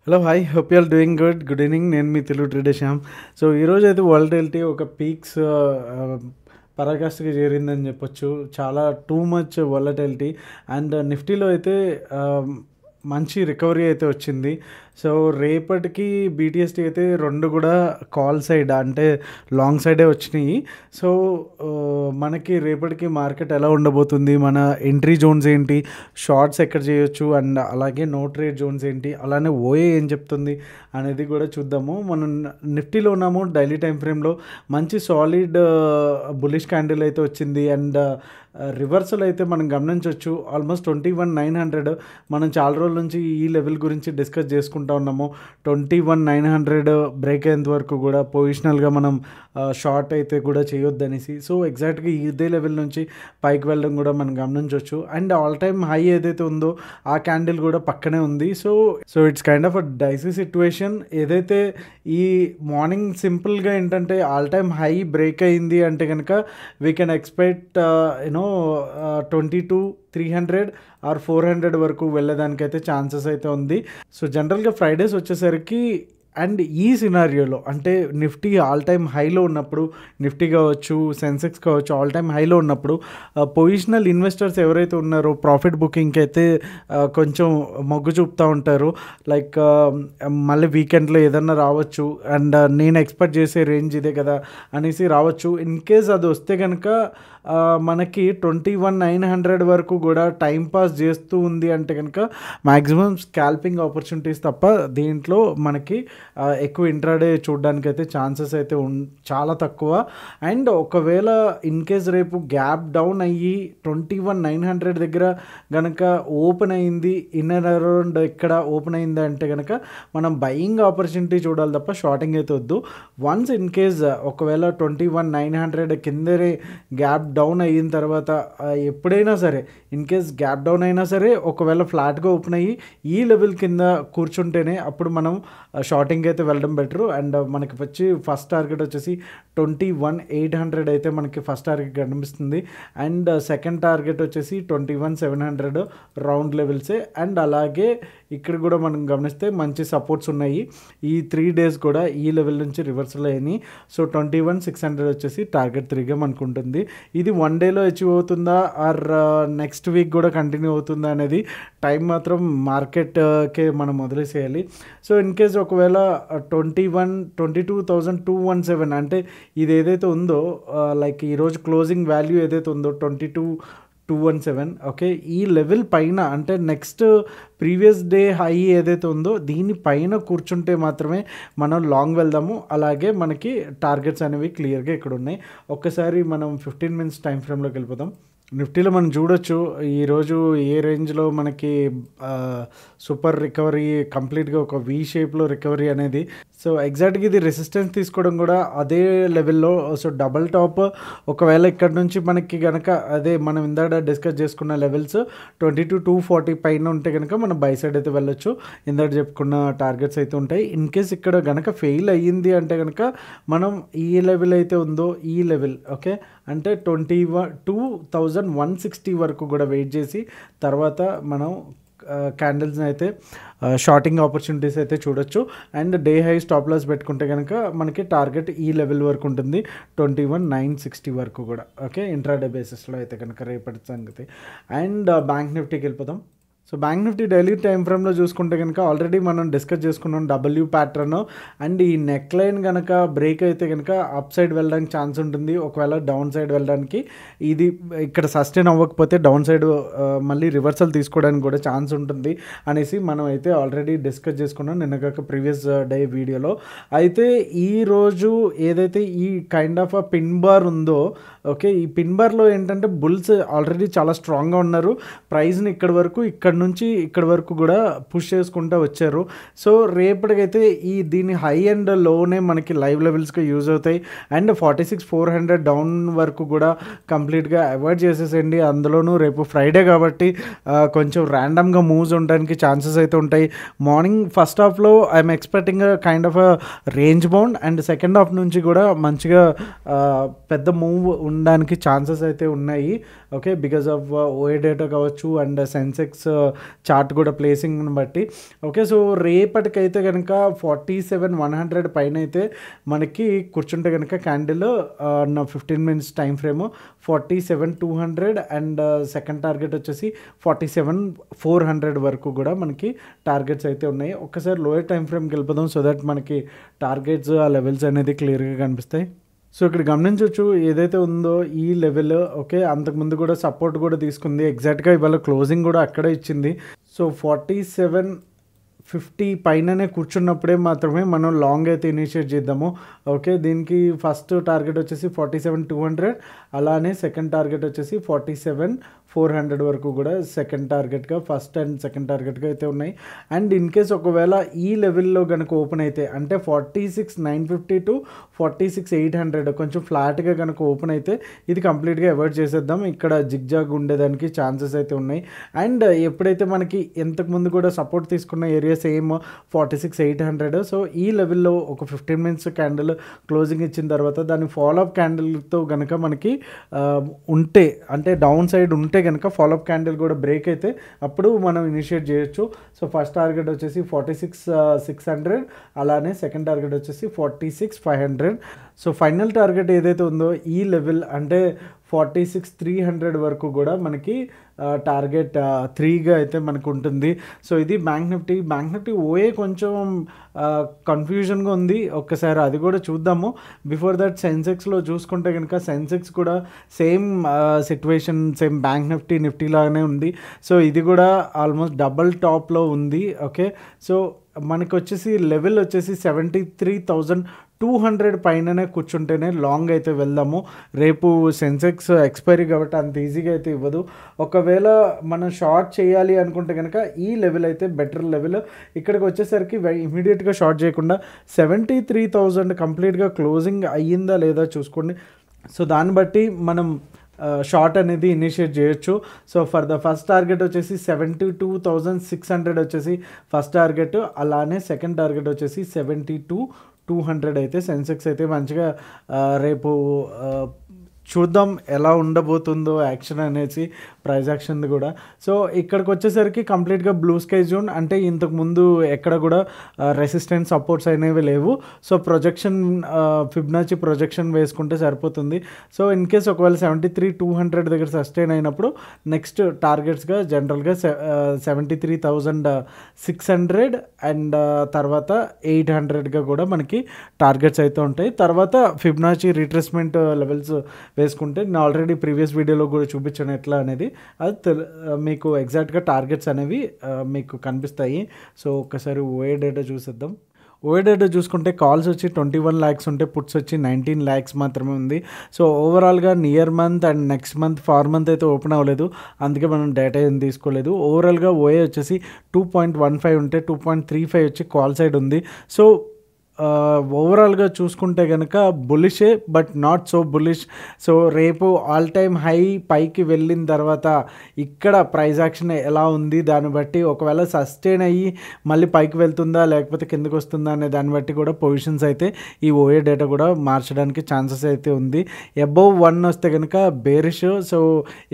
Hello hi hope you are doing good evening. నేను మీ Telugu trader Shyam. So ఈరోజు అయితే వాలటిలిటీ ఒక పీక్స్ పరాకాష్ఠకి చేరిందని చెప్పొచ్చు. చాలా టూ మచ్ వాలటిలిటీ అండ్ నిఫ్టీలో అయితే మంచి రికవరీ అయితే వచ్చింది. సో రేపటికి బీటీఎస్టీ అయితే రెండు కూడా కాల్ సైడ్ అంటే లాంగ్ సైడే వచ్చినాయి. సో మనకి రేపటికి మార్కెట్ ఎలా ఉండబోతుంది, మన ఎంట్రీ జోన్స్ ఏంటి, షార్ట్స్ ఎక్కడ చేయొచ్చు అండ్ అలాగే నో ట్రేడ్ జోన్స్ ఏంటి, అలానే ఓఏ ఏం చెప్తుంది అనేది కూడా చూద్దాము. మనం నిఫ్టీలో ఉన్నాము. డైలీ టైం ఫ్రేమ్లో మంచి సాలిడ్ బులిష్ క్యాండిల్ అయితే వచ్చింది అండ్ రివర్సల్ అయితే మనం గమనించవచ్చు. ఆల్మోస్ట్ 21,900 మనం చాలా రోజుల నుంచి ఈ లెవెల్ గురించి డిస్కస్ చేసుకుంటూ ఉన్నాము. 21,900 బ్రేక్ అయ్యేంత వరకు కూడా పొజిషనల్గా మనం షార్ట్ అయితే కూడా చేయొద్దనేసి. సో ఎగ్జాక్ట్గా ఇదే లెవెల్ నుంచి పైకి వెళ్ళడం కూడా మనం గమనించవచ్చు. అండ్ ఆల్ టైమ్ హై ఏదైతే ఉందో ఆ క్యాండిల్ కూడా పక్కనే ఉంది. So it's kind of a dicey situation. ఏదైతే ఈ మార్నింగ్ సింపుల్గా ఏంటంటే ఆల్ టైమ్ హై బ్రేక్ అయింది అంటే కనుక వీ కెన్ ఎక్స్పెక్ట్ 22,300 ఆర్ 400 వరకు వెళ్ళడానికైతే ఛాన్సెస్ అయితే ఉంది. సో జనరల్గా ఫ్రైడేస్ వచ్చేసరికి అండ్ ఈ సినారియోలో అంటే నిఫ్టీ ఆల్ టైమ్ హైలో ఉన్నప్పుడు, నిఫ్టీ కావచ్చు, సెన్సెక్స్ కావచ్చు, ఆల్ టైమ్ హైలో ఉన్నప్పుడు పొజిషనల్ ఇన్వెస్టర్స్ ఎవరైతే ఉన్నారో ప్రాఫిట్ బుకింగ్కి అయితే కొంచెం మొగ్గు చూపుతూ ఉంటారు. లైక్ మళ్ళీ వీకెండ్లో ఏదన్నా రావచ్చు అండ్ నేను ఎక్స్పెక్ట్ చేసే రేంజ్ ఇదే కదా అనేసి రావచ్చు. ఇన్ కేస్ అది వస్తే కనుక మనకి 21,900 వరకు కూడా టైం పాస్ చేస్తూ ఉంది అంటే కనుక మ్యాక్సిమం స్కాల్పింగ్ ఆపర్చునిటీస్ తప్ప దీంట్లో మనకి ఎక్కువ ఇంట్రాడే చూడడానికి అయితే ఛాన్సెస్ అయితే చాలా తక్కువ. అండ్ ఒకవేళ ఇన్ కేస్ రేపు గ్యాప్ డౌన్ అయ్యి 21,900 దగ్గర కనుక ఓపెన్ అయింది, ఇన్ అండ్ అరౌండ్ ఇక్కడ ఓపెన్ అయింది అంటే కనుక మనం బయింగ్ ఆపర్చునిటీ చూడాలి తప్ప షార్టింగ్ అయితే వద్దు. వన్స్ ఇన్ కేస్ ఒకవేళ 21,900 కిందనే గ్యాప్ డౌన్ అయిన తర్వాత ఎప్పుడైనా సరే ఇన్ కేస్ గ్యాప్ డౌన్ అయినా సరే ఒకవేళ ఫ్లాట్గా ఓపెన్ అయ్యి ఈ లెవెల్ కింద కూర్చుంటేనే అప్పుడు మనం షార్టింగ్ అయితే వెళ్ళడం బెటరు. అండ్ మనకి వచ్చి ఫస్ట్ టార్గెట్ వచ్చేసి 21,800 అయితే మనకి ఫస్ట్ టార్గెట్ కనిపిస్తుంది. అండ్ సెకండ్ టార్గెట్ వచ్చేసి 21,700 రౌండ్ లెవెల్సే. అండ్ అలాగే ఇక్కడ కూడా మనం గమనిస్తే మంచి సపోర్ట్స్ ఉన్నాయి. ఈ 3 days కూడా ఈ లెవెల్ నుంచి రివర్సల్ అయినాయి. సో 21,600 వచ్చేసి టార్గెట్ 3గా మనకు ఉంటుంది. ఇది 1 dayలో అచీవ్ అవుతుందా ఆర్ నెక్స్ట్ వీక్ కూడా కంటిన్యూ అవుతుందా అనేది టైం మాత్రం మార్కెట్కే మనం వదిలేసేయాలి. సో ఇన్ కేస్ ఒకవేళ 22,217 అంటే ఇది ఏదైతే ఉందో లైక్ ఈరోజు క్లోజింగ్ వాల్యూ ఏదైతే ఉందో 22,217 ఓకే, ఈ లెవెల్ పైన అంటే నెక్స్ట్ ప్రీవియస్ డే హై ఏదైతే ఉందో దీనిపైన కూర్చుంటే మాత్రమే మనం లాంగ్ వెళ్దాము. అలాగే మనకి టార్గెట్స్ అనేవి క్లియర్గా ఇక్కడ ఉన్నాయి. ఒక్కసారి మనం 15 minutes టైం ఫ్రేమ్లోకి వెళ్ళిపోదాం. నిఫ్టీలో మనం చూడొచ్చు ఈరోజు ఏ రేంజ్లో మనకి సూపర్ రికవరీ, కంప్లీట్గా ఒక వీ షేప్లో రికవరీ అనేది. సో ఎగ్జాక్ట్గా ఇది రెసిస్టెన్స్ తీసుకోవడం కూడా అదే లెవెల్లో. సో డబల్ టాప్ ఒకవేళ ఇక్కడ నుంచి మనకి కనుక అదే మనం ఇందాక డిస్కస్ చేసుకున్న లెవెల్స్ 22,240 పైన ఉంటే కనుక మనం బై సైడ్ అయితే వెళ్ళొచ్చు. ఇందాక చెప్పుకున్న టార్గెట్స్ అయితే ఉంటాయి. ఇన్ కేస్ ఇక్కడ కనుక ఫెయిల్ అయ్యింది అంటే కనుక మనం ఈ లెవెల్ అయితే ఉందో ఈ లెవెల్ ఓకే అంటే 22,160 వరకు కూడా వెయిట్ చేసి తర్వాత మనం క్యాండిల్స్ని అయితే షార్టింగ్ ఆపర్చునిటీస్ అయితే చూడొచ్చు. And day high stop loss పెట్టుకుంటే కనుక మనకి టార్గెట్ ఈ లెవెల్ వరకు ఉంటుంది 21,960 వరకు కూడా ఓకే ఇంట్రాడే బేసిస్లో అయితే కనుక రేపటి సంగతి. అండ్ బ్యాంక్ నిఫ్టీకి వెళ్ళిపోతాం. So bank Nifty daily time ఫ్రేమ్లో చూసుకుంటే కనుక ఆల్రెడీ మనం డిస్కస్ చేసుకున్నాం డబ్ల్యూ ప్యాటర్న్. అండ్ ఈ నెక్ లైన్ కనుక బ్రేక్ అయితే కనుక అప్ సైడ్ వెళ్ళడానికి ఛాన్స్ ఉంటుంది. ఒకవేళ డౌన్ సైడ్ వెళ్ళడానికి ఇది ఇక్కడ సస్టైన్ అవ్వకపోతే డౌన్ సైడ్ మళ్ళీ రివర్సల్ తీసుకోవడానికి కూడా ఛాన్స్ ఉంటుంది అనేసి మనం అయితే ఆల్రెడీ డిస్కస్ చేసుకున్నాం నిన్నగాక ప్రీవియస్ డే వీడియోలో. అయితే ఈరోజు ఏదైతే ఈ కైండ్ ఆఫ్ పిన్ బార్ ఉందో ఓకే, ఈ పిన్ బార్లో ఏంటంటే బుల్స్ ఆల్రెడీ చాలా స్ట్రాంగ్గా ఉన్నారు. ప్రైస్ని ఇక్కడ నుంచి ఇక్కడ వరకు కూడా పుష్ చేసుకుంటూ వచ్చారు. సో రేపటికైతే దీని హై అండ్ లోనే మనకి లైవ్ లెవెల్స్గా యూజ్ అవుతాయి. అండ్ 46,400 డౌన్ వరకు కూడా కంప్లీట్గా అవాయిడ్ చేసేసేయండి. అందులోనూ రేపు ఫ్రైడే కాబట్టి కొంచెం ర్యాండమ్గా మూవ్స్ ఉండడానికి ఛాన్సెస్ అయితే ఉంటాయి. మార్నింగ్ ఫస్ట్ హాఫ్లో I'm expecting kind of range bound and second half నుంచి కూడా మంచిగా పెద్ద మూవ్ ఉండడానికి ఛాన్సెస్ అయితే ఉన్నాయి. Okay, because of OA data కావచ్చు అండ్ సెన్సెక్స్ చార్ట్ కూడా ప్లేసింగ్ని బట్టి. ఓకే, సో రేపటికైతే కనుక 47,100 పైన అయితే మనకి కూర్చుంటే కనుక క్యాండిల్ నా 15 minutes time frame 47,200 and second target వచ్చేసి 47,400 వరకు కూడా మనకి టార్గెట్స్ అయితే ఉన్నాయి. ఒక్కసారి లోయర్ టైం ఫ్రేమ్కి వెళ్ళిపోదాం సో దట్ మనకి టార్గెట్స్ ఆ లెవెల్స్ అనేది క్లియర్గా కనిపిస్తాయి. సో ఇక్కడ గమనించవచ్చు ఏదైతే ఉందో ఈ లెవెల్. ఓకే, అంతకుముందు కూడా సపోర్ట్ కూడా తీసుకుంది, ఎగ్జాక్ట్గా ఇవాళ క్లోజింగ్ కూడా అక్కడే ఇచ్చింది. సో 4750 పైననే కూర్చున్నప్పుడే మాత్రమే మనం లాంగ్ అయితే ఇనిషియేట్ చేద్దాము. ఓకే, దీనికి ఫస్ట్ టార్గెట్ వచ్చేసి 47,200, అలానే సెకండ్ టార్గెట్ వచ్చేసి 47,400 వరకు కూడా సెకండ్ టార్గెట్గా, ఫస్ట్ అండ్ సెకండ్ టార్గెట్గా అయితే ఉన్నాయి. అండ్ ఇన్ కేస్ ఒకవేళ ఈ లెవెల్లో కనుక ఓపెన్ అయితే అంటే 46,950 టు 46,800 కొంచెం ఫ్లాట్గా కనుక ఓపెన్ అయితే ఇది కంప్లీట్గా అవాయిడ్ చేసేద్దాం. ఇక్కడ జిగ్జాగ్ ఉండేదానికి ఛాన్సెస్ అయితే ఉన్నాయి. అండ్ ఎప్పుడైతే మనకి ఇంతకుముందు కూడా సపోర్ట్ తీసుకున్న ఏరియా సేమ్ 46,800, సో ఈ లెవెల్లో ఒక 15 మినిట్స్ క్యాండిల్ క్లోజింగ్ ఇచ్చిన తర్వాత దాని ఫాలోఅప్ క్యాండిల్తో కనుక మనకి ఉంటే అంటే డౌన్ సైడ్ ఉంటే కనుక ఫాలోఅప్ క్యాండిల్ కూడా బ్రేక్ అయితే అప్పుడు మనం ఇనిషియేట్ చేయొచ్చు. సో ఫస్ట్ టార్గెట్ వచ్చేసి 46,600, అలానే సెకండ్ టార్గెట్ వచ్చేసి 46,500. సో ఫైనల్ టార్గెట్ ఏదైతే ఉందో ఈ లెవెల్ అంటే 46,300 వరకు కూడా మనకి టార్గెట్ 3గా అయితే మనకు ఉంటుంది. సో ఇది బ్యాంక్ నిఫ్టీ ఓఏ కొంచెం కన్ఫ్యూజన్గా ఉంది, ఒక్కసారి అది కూడా చూద్దాము. బిఫోర్ దట్ సెన్సెక్స్లో చూసుకుంటే కనుక సెన్సెక్స్ కూడా same situation, same bank Nifty లాగానే ఉంది. సో ఇది కూడా ఆల్మోస్ట్ డబల్ టాప్లో ఉంది. ఓకే, సో మనకు వచ్చేసి లెవెల్ వచ్చేసి 73,200 పైననే కూర్చుంటేనే లాంగ్ అయితే వెళ్దాము. రేపు సెన్సెక్స్ ఎక్స్పైరీ కాబట్టి అంత ఈజీగా అయితే ఇవ్వదు. ఒకవేళ మనం షార్ట్ చేయాలి అనుకుంటే కనుక ఈ లెవెల్ అయితే బెటర్ లెవెల్. ఇక్కడికి వచ్చేసరికి ఇమీడియట్గా షార్ట్ చేయకుండా 73,000 కంప్లీట్గా క్లోజింగ్ అయ్యిందా లేదా చూసుకోండి. సో దాన్ని బట్టి మనం షార్ట్ అనేది ఇనిషియేట్ చేయొచ్చు. So for the first target వచ్చేసి 72,600 వచ్చేసి ఫస్ట్ టార్గెట్, అలానే సెకండ్ టార్గెట్ వచ్చేసి 72,200 అయితే సెన్సెక్స్ అయితే మంచిగా రేపు చూద్దాం ఎలా ఉండబోతుందో యాక్షన్ అనేసి, ప్రైస్ యాక్షన్ది కూడా. సో ఇక్కడికి వచ్చేసరికి కంప్లీట్గా బ్లూ స్కై జోన్, అంటే ఇంతకుముందు ఎక్కడ కూడా రెసిస్టెన్స్ సపోర్ట్స్ అనేవి లేవు. సో ప్రొజెక్షన్ ఫిబ్నాచి ప్రొజెక్షన్ వేసుకుంటే సరిపోతుంది. సో ఇన్ కేస్ ఒకవేళ 73,200 దగ్గర సస్టైన్ అయినప్పుడు నెక్స్ట్ టార్గెట్స్గా జనరల్గా 73,600 అండ్ తర్వాత 800గా కూడా మనకి టార్గెట్స్ అయితే ఉంటాయి. తర్వాత ఫిబ్నాచి రిట్రేస్మెంట్ లెవెల్స్ వేసుకుంటే నేను ఆల్రెడీ ప్రీవియస్ వీడియోలో కూడా చూపించాను ఎట్లా అనేది, అది మీకు ఎగ్జాక్ట్గా టార్గెట్స్ అనేవి మీకు కనిపిస్తాయి. సో ఒక్కసారి ఓఏ డేటా చూసేద్దాం. ఓఏ డేటా చూసుకుంటే కాల్స్ వచ్చి 21 lakhs ఉంటే పుట్స్ వచ్చి 19 lakhs మాత్రమే ఉంది. సో ఓవరాల్గా near month and next month 4 month అయితే ఓపెన్ అవ్వలేదు, అందుకే మనం డేటా ఏం తీసుకోలేదు. ఓవరాల్గా ఓఏ వచ్చేసి 2.15 ఉంటే 2.35 వచ్చి కాల్ సైడ్ ఉంది. సో ఓవరాల్గా చూసుకుంటే కనుక బులిషే but not so bullish. So రేపు ఆల్ టైమ్ హై పైకి వెళ్ళిన తర్వాత ఇక్కడ ప్రైస్ యాక్షన్ ఎలా ఉంది దాన్ని బట్టి ఒకవేళ సస్టైన్ అయ్యి మళ్ళీ పైకి వెళ్తుందా లేకపోతే కిందకి వస్తుందా అనే దాన్ని బట్టి కూడా పొజిషన్స్ అయితే ఈ ఓఏ డేటా కూడా మార్చడానికి ఛాన్సెస్ అయితే ఉంది. అబోవ్ 1 వస్తే కనుక బేరిష్. సో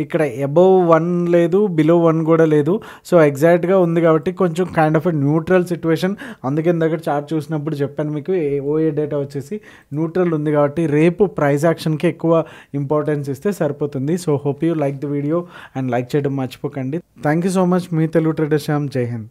ఇక్కడ అబోవ్ 1 లేదు, బిలో 1 కూడా లేదు. సో ఎగ్జాక్ట్గా ఉంది కాబట్టి కొంచెం కైండ్ ఆఫ్ న్యూట్రల్ సిచ్యువేషన్. అందుకే ఇందాక చార్ట్ చూసినప్పుడు చెప్పాను మీకు ఓఏ డేటా వచ్చేసి న్యూట్రల్ ఉంది కాబట్టి రేపు ప్రైస్ యాక్షన్కి ఎక్కువ ఇంపార్టెన్స్ ఇస్తే సరిపోతుంది. So hope you like the video and like చేయడం మర్చిపోకండి. Thank you so much. Me Telugu trader Shyam. జై హింద్.